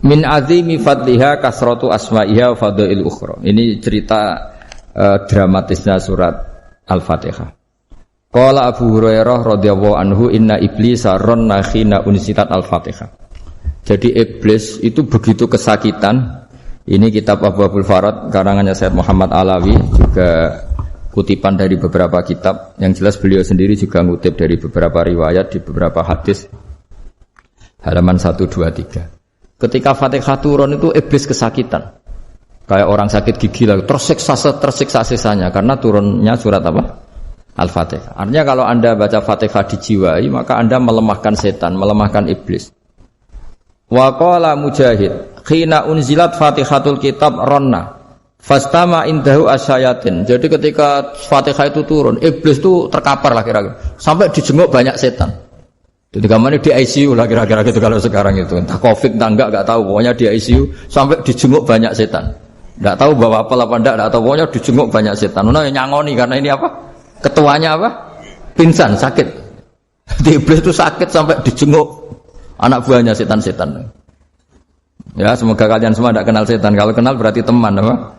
Min azimi fadliha kasratu asma'iha wa fadail ukhra. Ini cerita dramatisnya surat Al-Fatihah. Qala Abu Hurairah radhiyallahu anhu inna iblisa ranna khina unsitat Al-Fatihah. Jadi iblis itu begitu kesakitan. Ini kitab Abwaabul Farad karangannya Syekh Muhammad Alawi, juga kutipan dari beberapa kitab. Yang jelas beliau sendiri juga ngutip dari beberapa riwayat di beberapa hadis. Halaman 123. Ketika Fatihah turun itu iblis kesakitan. Kayak orang sakit gigi lah, tersiksa sisanya karena turunnya surat apa? Al-Fatihah. Artinya kalau Anda baca Fatihah dijiwai, maka Anda melemahkan setan, melemahkan iblis. Wa qala Mujahid, khina unzilat Fatihatul Kitab ronna fastama indahu asyayatin. Jadi ketika Fatihah itu turun, iblis itu terkapar lah kira-kira. Sampai dijenguk banyak setan. Jadi gambarnya di ICU lah kira-kira gitu kalau sekarang itu. Entah COVID entah enggak tahu. Pokoknya di ICU sampai dijenguk banyak setan. Enggak tahu bawa apa enggak tahu. Pokoknya dijenguk banyak setan. Nah nyangoni karena ini apa? Ketuanya apa? Pingsan, sakit. Di iblis itu sakit sampai dijenguk anak buahnya setan-setan. Ya, semoga kalian semua tidak kenal setan. Kalau kenal berarti teman apa?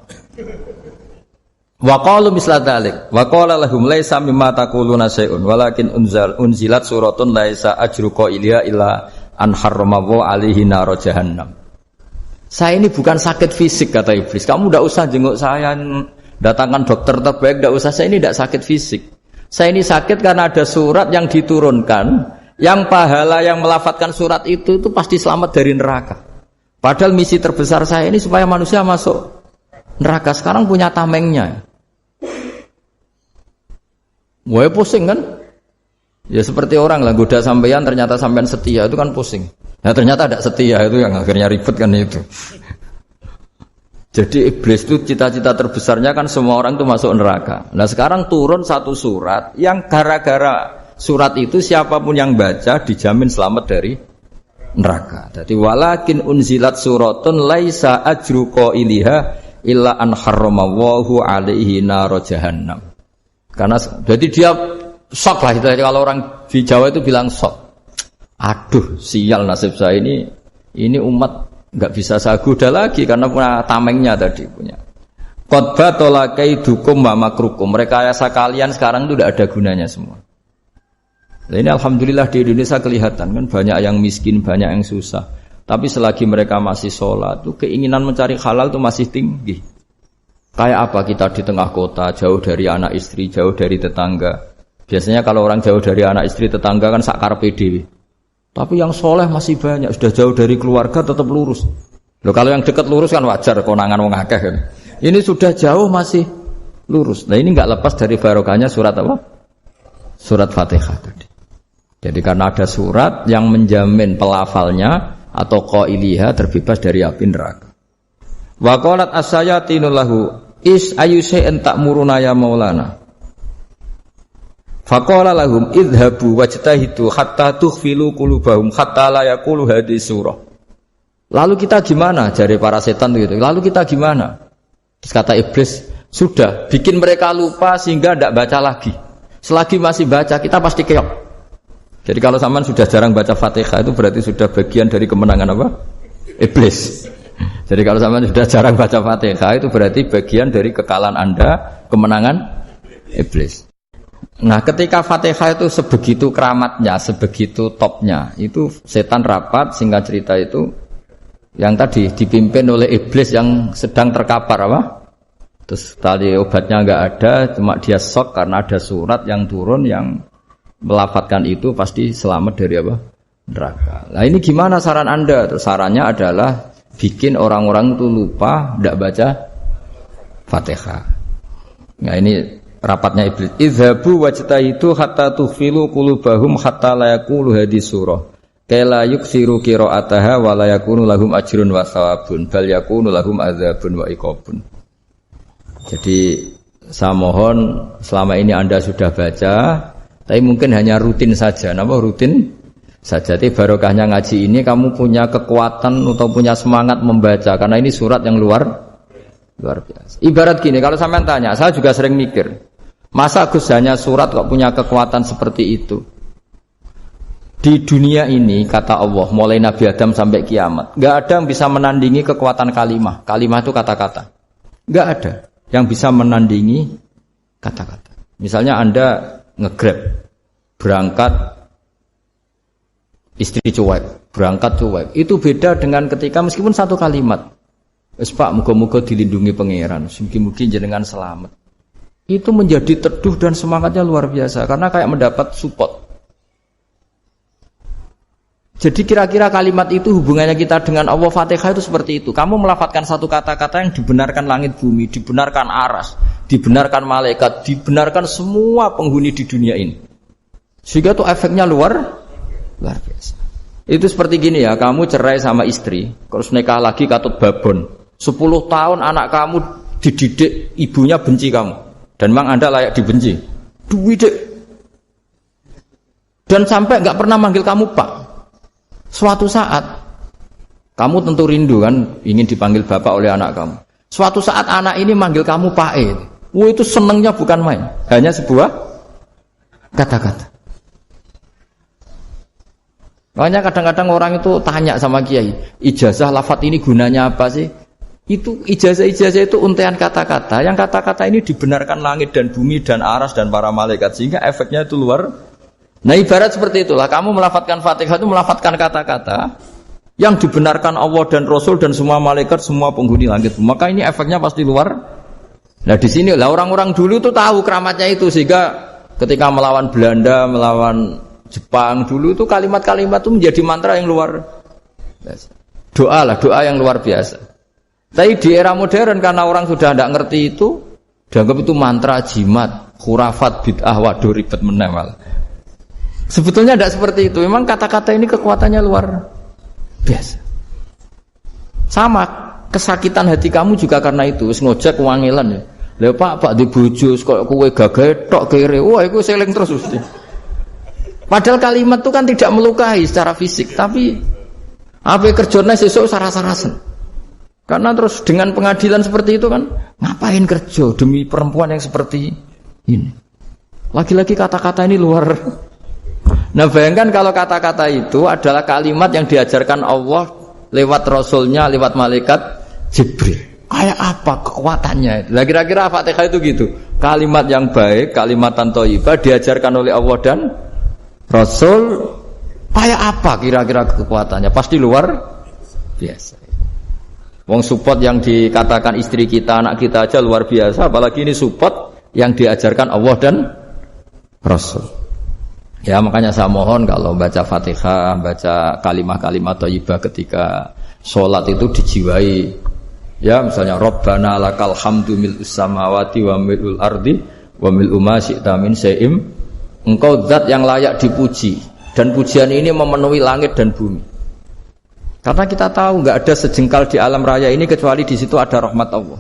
Wa qalu misla dzalik wa qala lahum laisa mimma taquluna syai'un walakin unzilat suratun laisa ajru qailiha illa an harramahu alaihi nar jahannam. Saya ini bukan sakit fisik kata iblis. Kamu tidak usah jenguk saya, datangkan dokter terbaik, tidak usah. Saya ini tidak sakit fisik. Saya ini sakit karena ada surat yang diturunkan, yang pahala yang melafadzkan surat itu pasti selamat dari neraka. Padahal misi terbesar saya ini supaya manusia masuk neraka. Sekarang punya tamengnya. Wah pusing kan? Ya seperti orang lah goda sampean ternyata sampean setia itu kan pusing. Nah ternyata tidak setia itu yang akhirnya ribet kan itu. Jadi iblis itu cita-cita terbesarnya kan semua orang itu masuk neraka. Nah sekarang turun satu surat yang gara-gara surat itu siapapun yang baca dijamin selamat dari neraka. Jadi walakin unzilat suratun laisa ajru qailiha illa an harramahu alaihi nar jahannam. Karena jadi dia shock lah itu. Kalau orang di Jawa itu bilang shock. Aduh, sial nasib saya ini umat nggak bisa saya goda lagi karena punya tamengnya tadi punya. Qad batala kaidukum wa makrukum. Rekayasa kalian sekarang itu tidak ada gunanya semua. Nah, ini alhamdulillah di Indonesia kelihatan kan banyak yang miskin, banyak yang susah. Tapi selagi mereka masih sholat, tuh keinginan mencari halal itu masih tinggi. Kayak apa kita di tengah kota, jauh dari anak istri, jauh dari tetangga. Biasanya kalau orang jauh dari anak istri, tetangga kan sakar PDW. Tapi yang soleh masih banyak, sudah jauh dari keluarga tetap lurus. Loh kalau yang dekat lurus kan wajar, konangan wong akeh kan. Ini sudah jauh masih lurus. Nah ini nggak lepas dari barokahnya surat apa? Surat Fatihah tadi. Jadi karena ada surat yang menjamin pelafalnya atau qailiha terbebas dari api neraka. Wa qalat as-sayatinu lahu is ayyusa'in ta'muruna ya maulana. Faqala lahum idhabu wajtahidu hatta tukhfilu qulubahum hatta la yaqulu hadhihi surah. Lalu kita gimana? Jari para setan itu. Lalu kita gimana? Terus kata iblis, sudah bikin mereka lupa sehingga tidak baca lagi. Selagi masih baca kita pasti keok. Jadi kalau sampean sudah jarang baca Fatihah itu berarti sudah bagian dari kemenangan apa? Iblis. Jadi kalau sampean sudah jarang baca Fatihah itu berarti bagian dari kekalahan Anda, kemenangan iblis. Nah, ketika Fatihah itu sebegitu keramatnya, sebegitu topnya, itu setan rapat, singkat cerita itu yang tadi dipimpin oleh iblis yang sedang terkapar apa? Terus tadi obatnya enggak ada, cuma dia shock karena ada surat yang turun yang melafatkan itu pasti selamat dari apa? Neraka. Nah, ini gimana saran Anda? Terus sarannya adalah bikin orang-orang itu lupa tidak baca Fatihah. Nah, ini rapatnya iblis. Idhabu wajtahidu hatta tukhfilu qulubahum hatta la yaqulu hadhihi surah. Kala yuksiru qira'ataha wa la yakunu lahum ajrun wa thawabun bal yakunu lahum adzabun wa iqabun. Jadi saya mohon selama ini Anda sudah baca, tapi mungkin hanya rutin saja. Napa rutin saja? Jadi barokahnya ngaji ini kamu punya kekuatan atau punya semangat membaca karena ini surat yang luar biasa. Ibarat gini, kalau sampean tanya, saya juga sering mikir, masa Gus hanya surat kok punya kekuatan seperti itu? Di dunia ini kata Allah mulai Nabi Adam sampai kiamat nggak ada yang bisa menandingi kekuatan kalimah. Kalimah itu kata-kata. Nggak ada yang bisa menandingi kata-kata. Misalnya Anda nge-Grab berangkat istri cuek, berangkat cuek. Itu beda dengan ketika meskipun satu kalimat. Wes Pak, muga-muga dilindungi pangeran, mugi-mugi jenengan selamat. Itu menjadi teduh dan semangatnya luar biasa karena kayak mendapat support. Jadi kira-kira kalimat itu hubungannya kita dengan Allah Fatihah itu seperti itu. Kamu melafadzkan satu kata-kata yang dibenarkan langit bumi, dibenarkan aras, dibenarkan malaikat, dibenarkan semua penghuni di dunia ini. Sehingga itu efeknya luar biasa. Itu seperti gini ya, kamu cerai sama istri, terus nikah lagi katut babon. 10 tahun anak kamu dididik, ibunya benci kamu. Dan memang Anda layak dibenci. Dididik. Dan sampai nggak pernah manggil kamu Pak. Suatu saat kamu tentu rindu kan ingin dipanggil bapak oleh anak kamu. Suatu saat anak ini manggil kamu Pak E. Itu senengnya bukan main. Hanya sebuah kata-kata. Makanya kadang-kadang orang itu tanya sama kiai, ijazah lafadz ini gunanya apa sih? Itu ijazah-ijazah itu untaian kata-kata. Yang kata-kata ini dibenarkan langit dan bumi dan aras dan para malaikat sehingga efeknya itu luar. Nah ibarat seperti itulah, kamu melafadzkan Fatihah itu melafadzkan kata-kata yang dibenarkan Allah dan Rasul dan semua malaikat, semua penghuni langit. Maka ini efeknya pasti luar. Nah di sini lah orang-orang dulu itu tahu keramatnya itu sehingga ketika melawan Belanda, melawan Jepang dulu itu kalimat-kalimat itu menjadi mantra yang luar biasa. Doa yang luar biasa. Tapi di era modern karena orang sudah tidak ngerti itu, dianggap itu mantra, jimat, khurafat, bid'ah, waduh ribet meneh. Sebetulnya tidak seperti itu. Memang kata-kata ini kekuatannya luar biasa. Sama kesakitan hati kamu juga karena itu. Wis ngojek wangilan ya. Lah Pak di bojo kok kowe gagah tok kere. Wah, iku seling terus mesti. Padahal kalimat itu kan tidak melukai secara fisik, tapi ape kerjane sesuk saras-sarasen. Karena terus dengan pengadilan seperti itu kan, ngapain kerja demi perempuan yang seperti ini? Lagi-lagi kata-kata ini luar. Nah bayangkan kalau kata-kata itu adalah kalimat yang diajarkan Allah lewat Rasulnya, lewat malaikat Jibril. Kayak apa kekuatannya? Nah kira-kira Fatihah itu gitu. Kalimat yang baik, kalimatan thayyibah diajarkan oleh Allah dan Rasul. Kayak apa kira-kira kekuatannya? Pasti luar biasa. Wong support yang dikatakan istri kita, anak kita aja luar biasa. Apalagi ini support yang diajarkan Allah dan Rasul. Ya makanya saya mohon kalau baca Fatihah, baca kalimah-kalimah thayyibah ketika sholat itu dijiwai. Ya misalnya Rabbana lakal hamdu mil'us samawati wa mil'ul ardi wa mil'u ma syi'ta min syai'im. Engkau zat yang layak dipuji dan pujian ini memenuhi langit dan bumi. Karena kita tahu enggak ada sejengkal di alam raya ini kecuali di situ ada rahmat Allah.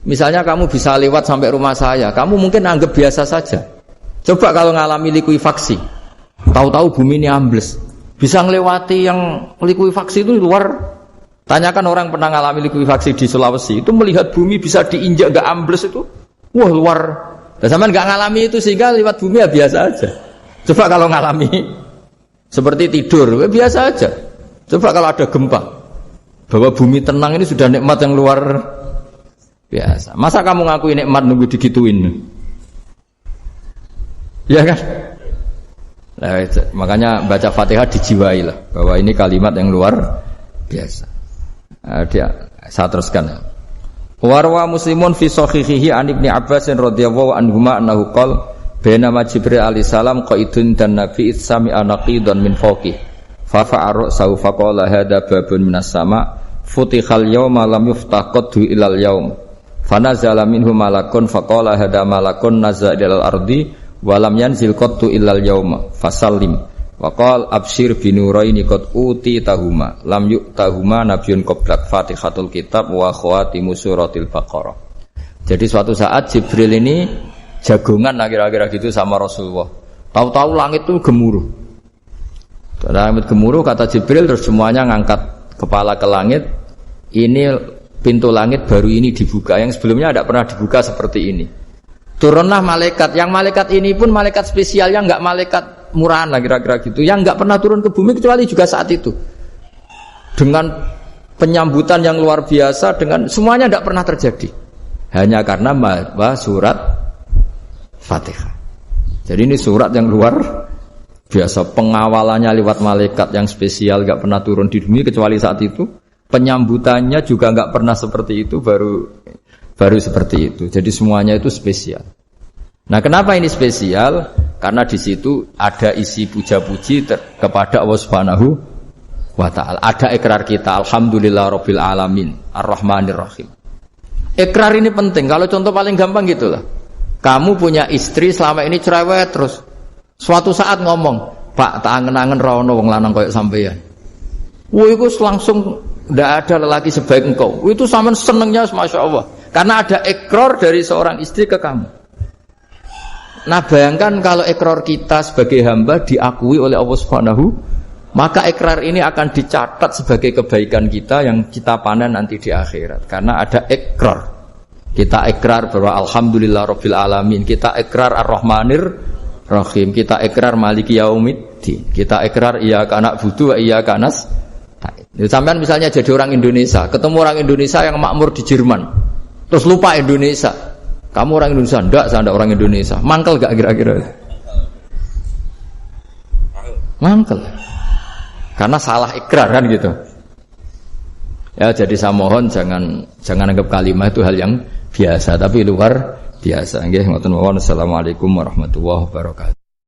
Misalnya kamu bisa lewat sampai rumah saya, kamu mungkin anggap biasa saja. Coba kalau ngalami likuifaksi, tahu-tahu bumi ini ambles, bisa ngelewati yang likuifaksi itu luar. Tanyakan orang pernah ngalami likuifaksi di Sulawesi, itu melihat bumi bisa diinjak gak ambles itu, wah luar. Dan sampean gak ngalami itu sehingga lewat bumi ya biasa aja. Coba kalau ngalami seperti tidur, ya biasa aja. Coba kalau ada gempa, bahwa bumi tenang ini sudah nikmat yang luar biasa. Masa kamu ngakui nikmat nunggu digituin? Ya kan? Nah, makanya baca Fatihah dijiwai lah bahwa ini kalimat yang luar biasa. Saya teruskan. Warwa Muslimun fi sahihihi an Ibnu Abbas radhiyallahu anhuma annahu qala bainama Jibril alaihi salam qaidun dan Nabi sami'a naqidan min fawqi fa fa'ara saufa qala hadza babun minas sama futihal yauma lam yuftah qaddu ilal yaum fa nazala minhu malakun fa qala hadza malakun nazala ilal ardi walam yanzil qattu illal yauma fasallim wa qala absyir binuraini qad uti tahuma lam yu'tahuma nabiyyun qablak Fatihatul kitab wa khawatimu suratil baqarah. Jadi suatu saat Jibril ini jagongan kira-kira gitu sama Rasulullah. Tahu-tahu langit itu gemuruh. Langit gemuruh kata Jibril terus semuanya ngangkat kepala ke langit. Ini pintu langit baru ini dibuka, yang sebelumnya tidak pernah dibuka seperti ini. Turunlah malaikat, yang malaikat ini pun malaikat spesial yang enggak malaikat murahan lah kira-kira gitu. Yang enggak pernah turun ke bumi kecuali juga saat itu. Dengan penyambutan yang luar biasa, dengan semuanya enggak pernah terjadi. Hanya karena membaca surat Fatihah. Jadi ini surat yang luar biasa, pengawalannya lewat malaikat yang spesial, enggak pernah turun di bumi kecuali saat itu. Penyambutannya juga enggak pernah seperti itu, baru seperti itu. Jadi semuanya itu spesial. Nah, kenapa ini spesial? Karena di situ ada isi puja-puji kepada Allah Subhanahu wa taala. Ada ikrar kita, alhamdulillahirabbil alamin, arrahmanir rahim. Ikrar ini penting. Kalau contoh paling gampang gitulah. Kamu punya istri selama ini cerewet terus. Suatu saat ngomong, "Pak, tak angen-angen ra ono wong lanang koyo sampeyan." Wah, itu langsung ndak ada lelaki sebaik engkau. Itu sampean senengnya Masya Allah. Karena ada ikrar dari seorang istri ke kamu. Nah, bayangkan kalau ikrar kita sebagai hamba diakui oleh Allah Subhanahu, maka ikrar ini akan dicatat sebagai kebaikan kita yang kita panen nanti di akhirat. Karena ada ikrar. Kita ikrar bahwa alhamdulillahirabbil alamin, kita ikrar ar-rahmanir rahim, kita ikrar maliki yaumiddin, kita ikrar iyyaka na'budu wa iyyaka nasta'in. Sampean misalnya jadi orang Indonesia, ketemu orang Indonesia yang makmur di Jerman, terus lupa Indonesia. Kamu orang Indonesia? Enggak, saya enggak orang Indonesia. Mangkel gak kira-kira? Mangkel. Karena salah ikrar kan gitu. Ya, jadi saya mohon jangan anggap kalimat itu hal yang biasa, tapi luar biasa. Nggih, ngoten mawon. Assalamualaikum warahmatullahi wabarakatuh.